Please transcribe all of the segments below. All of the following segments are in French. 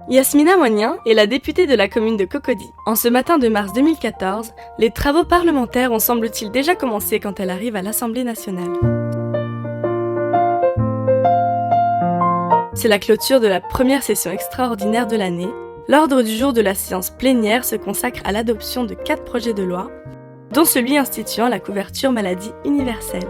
Yasmina Ouagnin est la députée de la commune de Cocody. En ce matin de mars 2014, les travaux parlementaires ont semble-t-il déjà commencé quand elle arrive à l'Assemblée nationale. C'est la clôture de la première session extraordinaire de l'année. L'ordre du jour de la séance plénière se consacre à l'adoption de 4 projets de loi, dont celui instituant la couverture maladie universelle.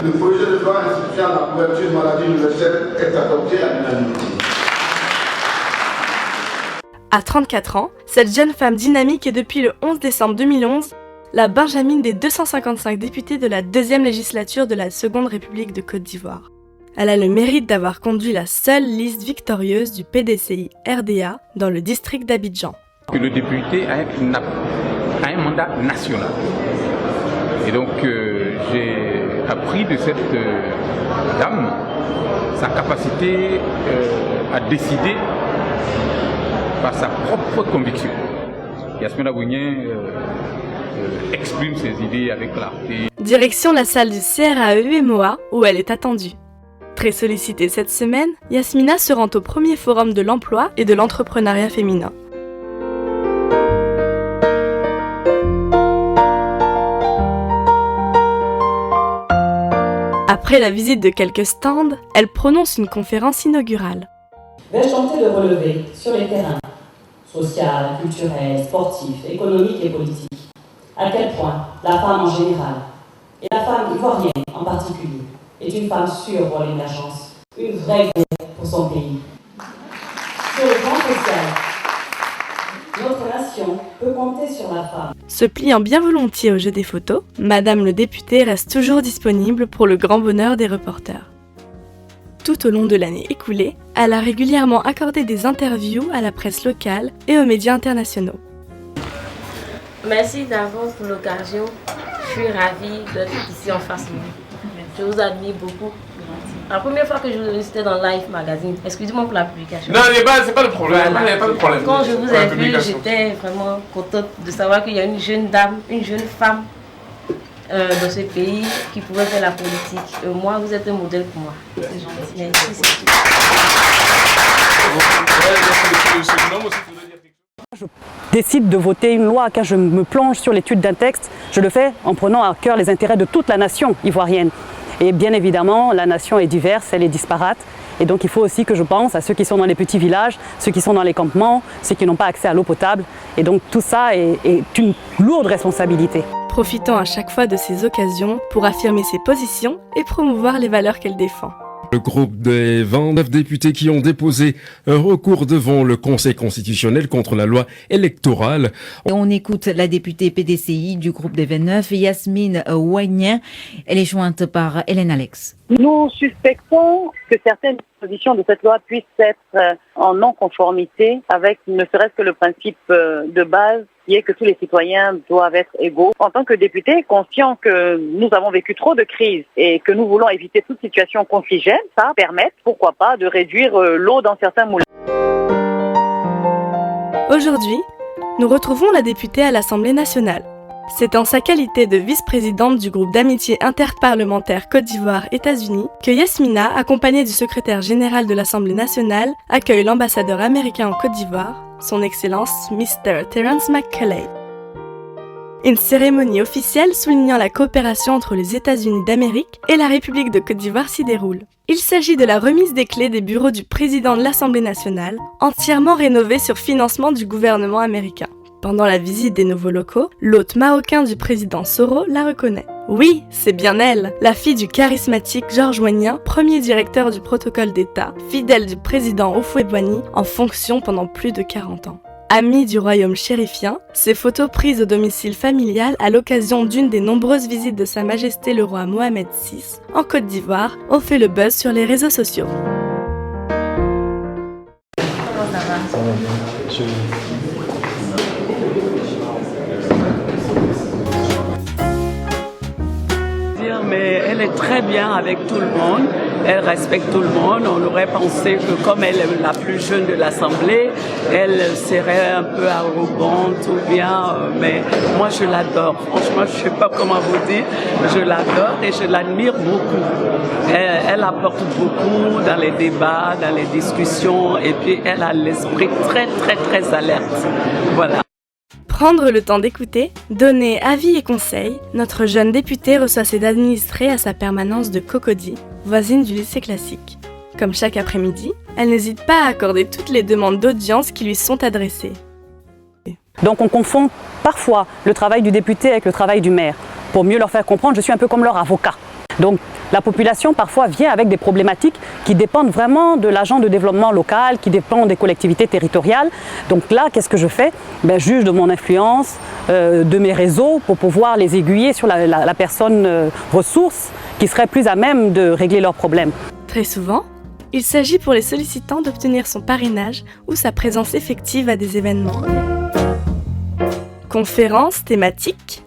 Le projet de loi instituant la couverture maladie universelle est adopté à l'unanimité. À 34 ans, cette jeune femme dynamique est depuis le 11 décembre 2011 la benjamine des 255 députés de la 2e législature de la Seconde République de Côte d'Ivoire. Elle a le mérite d'avoir conduit la seule liste victorieuse du PDCI RDA dans le district d'Abidjan. Le député a un mandat national. Et donc j'ai appris de cette dame sa capacité à décider par sa propre conviction. Yasmina Ouagnin exprime ses idées avec clarté. Direction la salle du CRAE-UMOA où elle est attendue. Très sollicitée cette semaine, Yasmina se rend au premier forum de l'emploi et de l'entrepreneuriat féminin. Après la visite de quelques stands, elle prononce une conférence inaugurale. Vais-je tenter de relever sur les terrains social, culturel, sportif, économique et politique à quel point la femme en général, et la femme ivoirienne en particulier, est une femme sûre pour l'émergence, une vraie guerre pour son pays. Sur le plan social, notre nation peut compter sur la femme. Se pliant bien volontiers au jeu des photos, Madame le député reste toujours disponible pour le grand bonheur des reporters. Tout au long de l'année écoulée, elle a régulièrement accordé des interviews à la presse locale et aux médias internationaux. Merci d'avance pour l'occasion. Je suis ravie d'être ici en face de vous. Je vous admire beaucoup. La première fois que je vous ai vu, c'était dans Life Magazine. Excusez-moi pour la publication. Non, c'est pas le problème. Il n'y a pas de problème. Quand je vous ai vu, j'étais vraiment contente de savoir qu'il y a une jeune dame, une jeune femme dans ce pays qui pouvait faire la politique. Moi, vous êtes un modèle pour moi. C'est gentil. Merci, c'est tout. Je décide de voter une loi, quand je me plonge sur l'étude d'un texte, je le fais en prenant à cœur les intérêts de toute la nation ivoirienne. Et bien évidemment, la nation est diverse, elle est disparate. Et donc il faut aussi que je pense à ceux qui sont dans les petits villages, ceux qui sont dans les campements, ceux qui n'ont pas accès à l'eau potable. Et donc tout ça est une lourde responsabilité. Profitant à chaque fois de ces occasions pour affirmer ses positions et promouvoir les valeurs qu'elle défend. Le groupe des 29 députés qui ont déposé un recours devant le Conseil constitutionnel contre la loi électorale. Et on écoute la députée PDCI du groupe des 29, Yasmina Ouagnin. Elle est jointe par Hélène Alex. Nous suspectons que certaines dispositions de cette loi puissent être en non-conformité avec ne serait-ce que le principe de base qui est que tous les citoyens doivent être égaux. En tant que député, conscient que nous avons vécu trop de crises et que nous voulons éviter toute situation contingente, ça permet, pourquoi pas, de réduire l'eau dans certains moulins. Aujourd'hui, nous retrouvons la députée à l'Assemblée nationale. C'est en sa qualité de vice-présidente du groupe d'amitié interparlementaire Côte d'Ivoire-États-Unis que Yasmina, accompagnée du secrétaire général de l'Assemblée nationale, accueille l'ambassadeur américain en Côte d'Ivoire, son Excellence Mr. Terence McCulley. Une cérémonie officielle soulignant la coopération entre les États-Unis d'Amérique et la République de Côte d'Ivoire s'y déroule. Il s'agit de la remise des clés des bureaux du président de l'Assemblée nationale, entièrement rénovés sur financement du gouvernement américain. Pendant la visite des nouveaux locaux, l'hôte marocain du président Soro la reconnaît. Oui, c'est bien elle, la fille du charismatique Georges Ouagnin, premier directeur du protocole d'État, fidèle du président Houphouët-Boigny, en fonction pendant plus de 40 ans. Amie du royaume chérifien, ces photos prises au domicile familial à l'occasion d'une des nombreuses visites de Sa Majesté le roi Mohamed VI en Côte d'Ivoire ont fait le buzz sur les réseaux sociaux. Comment ça va? Ça va bien. Mais elle est très bien avec tout le monde. elle respecte tout le monde. On aurait pensé que comme elle est la plus jeune de l'Assemblée, elle serait un peu arrogante ou bien, mais moi je l'adore. Franchement, je ne sais pas comment vous dire, je l'adore et je l'admire beaucoup. Elle apporte beaucoup dans les débats, dans les discussions et puis elle a l'esprit très très très alerte. Voilà. Prendre le temps d'écouter, donner avis et conseils, notre jeune députée reçoit ses administrés à sa permanence de Cocody, voisine du lycée classique. Comme chaque après-midi, elle n'hésite pas à accorder toutes les demandes d'audience qui lui sont adressées. Donc on confond parfois le travail du député avec le travail du maire. Pour mieux leur faire comprendre, je suis un peu comme leur avocat. Donc la population parfois vient avec des problématiques qui dépendent vraiment de l'agent de développement local, qui dépendent des collectivités territoriales. Donc là, qu'est-ce que je fais? Juge de mon influence, de mes réseaux pour pouvoir les aiguiller sur la personne ressource qui serait plus à même de régler leurs problèmes. Très souvent, il s'agit pour les sollicitants d'obtenir son parrainage ou sa présence effective à des événements. Conférences thématiques.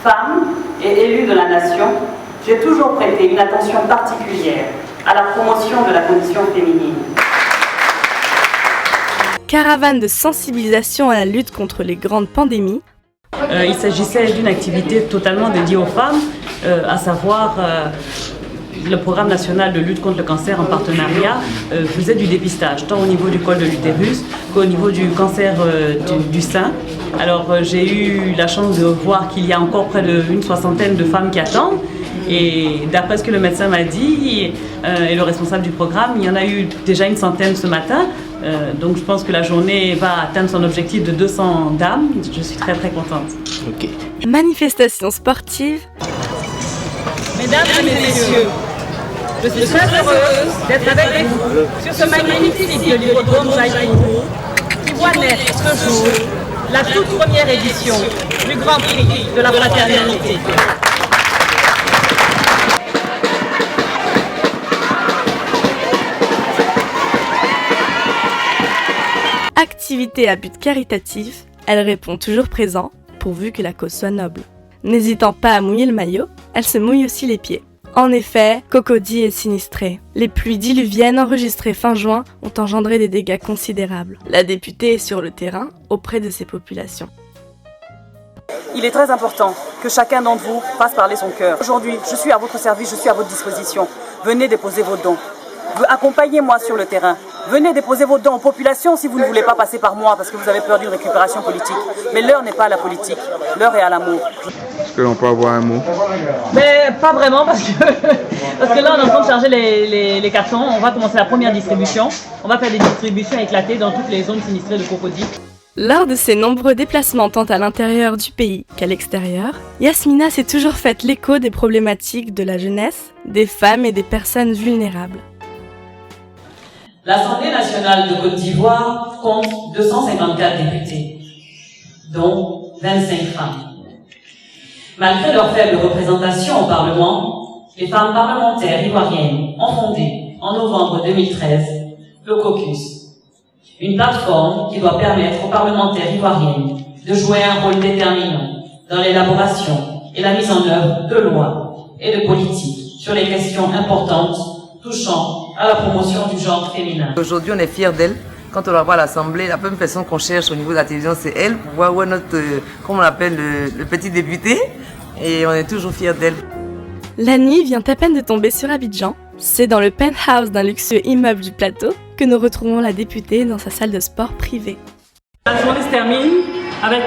Femme et élue de la nation, j'ai toujours prêté une attention particulière à la promotion de la condition féminine. Caravane de sensibilisation à la lutte contre les grandes pandémies. Il s'agissait d'une activité totalement dédiée aux femmes, à savoir le programme national de lutte contre le cancer en partenariat faisait du dépistage, tant au niveau du col de l'utérus qu'au niveau du cancer du sein. Alors j'ai eu la chance de voir qu'il y a encore près d'une soixantaine de femmes qui attendent. Et d'après ce que le médecin m'a dit et le responsable du programme, il y en a eu déjà une centaine ce matin. Donc je pense que la journée va atteindre son objectif de 200 dames. Je suis très très contente. Okay. Manifestation sportive. Mesdames et messieurs, je suis très heureuse d'être avec vous sur ce magnifique site de l'hippodrome Jaïkourou qui voit naître ce jour la toute première édition du Grand Prix de la fraternité. Activité à but caritatif, elle répond toujours présent, pourvu que la cause soit noble. N'hésitant pas à mouiller le maillot, elle se mouille aussi les pieds. En effet, Cocody est sinistrée. Les pluies diluviennes enregistrées fin juin ont engendré des dégâts considérables. La députée est sur le terrain, auprès de ces populations. Il est très important que chacun d'entre vous fasse parler son cœur. Aujourd'hui, je suis à votre service, je suis à votre disposition. Venez déposer vos dons. Accompagnez-moi sur le terrain. Venez déposer vos dons aux populations si vous ne voulez pas passer par moi parce que vous avez peur d'une récupération politique. Mais l'heure n'est pas à la politique, l'heure est à l'amour. Est-ce que l'on peut avoir un mot? Mais pas vraiment parce que là on est en train de charger les cartons. On va commencer la première distribution. On va faire des distributions éclatées dans toutes les zones sinistrées de Cocody. Lors de ses nombreux déplacements tant à l'intérieur du pays qu'à l'extérieur, Yasmina s'est toujours faite l'écho des problématiques de la jeunesse, des femmes et des personnes vulnérables. L'Assemblée nationale de Côte d'Ivoire compte 254 députés, dont 25 femmes. Malgré leur faible représentation au Parlement, les femmes parlementaires ivoiriennes ont fondé, en novembre 2013, le Caucus, une plateforme qui doit permettre aux parlementaires ivoiriennes de jouer un rôle déterminant dans l'élaboration et la mise en œuvre de lois et de politiques sur les questions importantes touchant à la promotion du genre féminin. Aujourd'hui, on est fiers d'elle. Quand on la voit à l'Assemblée, la première personne qu'on cherche au niveau de la télévision, c'est elle, pour voir où est notre, comment on l'appelle, le petit député. Et on est toujours fiers d'elle. La nuit vient à peine de tomber sur Abidjan. C'est dans le penthouse d'un luxueux immeuble du plateau que nous retrouvons la députée dans sa salle de sport privée. La journée se termine avec,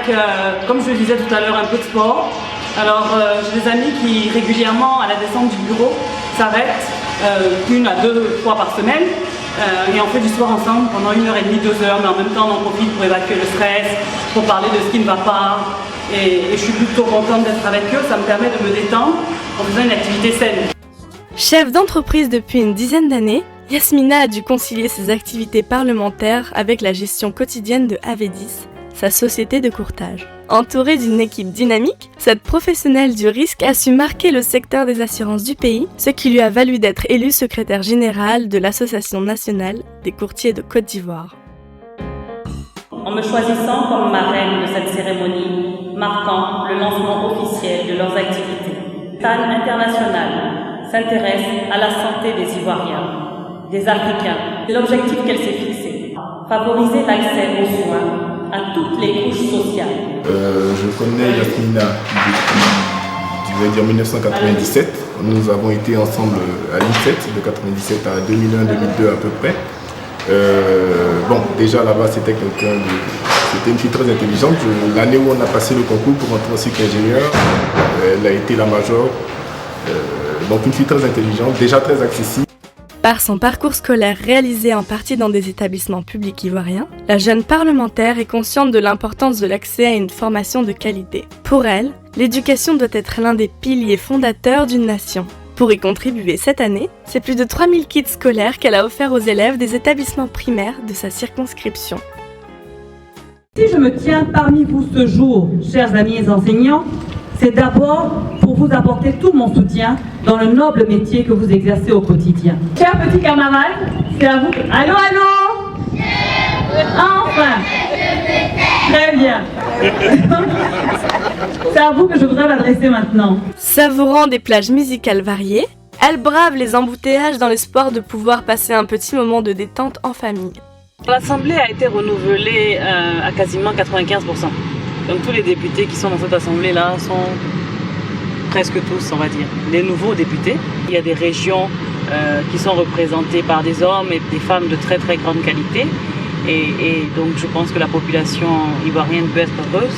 comme je le disais tout à l'heure, un peu de sport. Alors, j'ai des amis qui régulièrement, à la descente du bureau, s'arrêtent 1 à 2 fois par semaine et on fait du sport ensemble pendant 1h30, 2 heures, mais en même temps on en profite pour évacuer le stress, pour parler de ce qui ne va pas et je suis plutôt contente d'être avec eux, ça me permet de me détendre en faisant une activité saine. Chef d'entreprise depuis une dizaine d'années, Yasmina a dû concilier ses activités parlementaires avec la gestion quotidienne de AV10, sa société de courtage. Entourée d'une équipe dynamique, cette professionnelle du risque a su marquer le secteur des assurances du pays, ce qui lui a valu d'être élue secrétaire générale de l'Association nationale des courtiers de Côte d'Ivoire. En me choisissant comme marraine de cette cérémonie marquant le lancement officiel de leurs activités, Cannes internationale, s'intéresse à la santé des Ivoiriens, des Africains. C'est l'objectif qu'elle s'est fixé. Favoriser l'accès aux soins à toutes les couches sociales. Je connais Yasmina depuis 1997. Nous avons été ensemble à l'INSET de 1997 à 2001-2002 à peu près. Déjà là-bas c'était c'était une fille très intelligente. L'année où on a passé le concours pour entrer en cycle ingénieur, elle a été la major. Donc une fille très intelligente, déjà très accessible. Par son parcours scolaire réalisé en partie dans des établissements publics ivoiriens, la jeune parlementaire est consciente de l'importance de l'accès à une formation de qualité. Pour elle, l'éducation doit être l'un des piliers fondateurs d'une nation. Pour y contribuer cette année, c'est plus de 3000 kits scolaires qu'elle a offerts aux élèves des établissements primaires de sa circonscription. Si je me tiens parmi vous ce jour, chers amis enseignants, c'est d'abord pour vous apporter tout mon soutien dans le noble métier que vous exercez au quotidien. Chers petits camarades, c'est à vous. Allô, allô? Enfin! Très bien. C'est à vous que je voudrais m'adresser maintenant. Savourant des plages musicales variées, elle brave les embouteillages dans l'espoir de pouvoir passer un petit moment de détente en famille. L'Assemblée a été renouvelée à quasiment 95%. Donc tous les députés qui sont dans cette Assemblée-là sont presque tous, on va dire, des nouveaux députés. Il y a des régions qui sont représentées par des hommes et des femmes de très très grande qualité. Et donc je pense que la population ivoirienne peut être heureuse.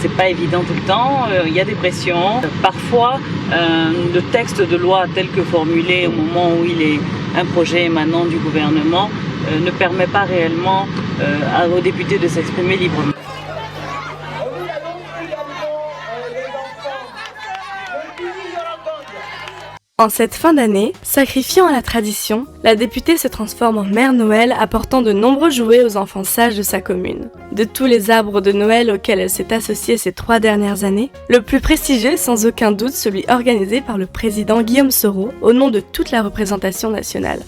C'est pas évident tout le temps, il y a des pressions. Parfois, le texte de loi tel que formulé au moment où il est un projet émanant du gouvernement ne permet pas réellement aux députés de s'exprimer librement. En cette fin d'année, sacrifiant à la tradition, la députée se transforme en Mère Noël apportant de nombreux jouets aux enfants sages de sa commune. De tous les arbres de Noël auxquels elle s'est associée ces 3 dernières années, le plus prestigieux est sans aucun doute celui organisé par le président Guillaume Soro au nom de toute la représentation nationale.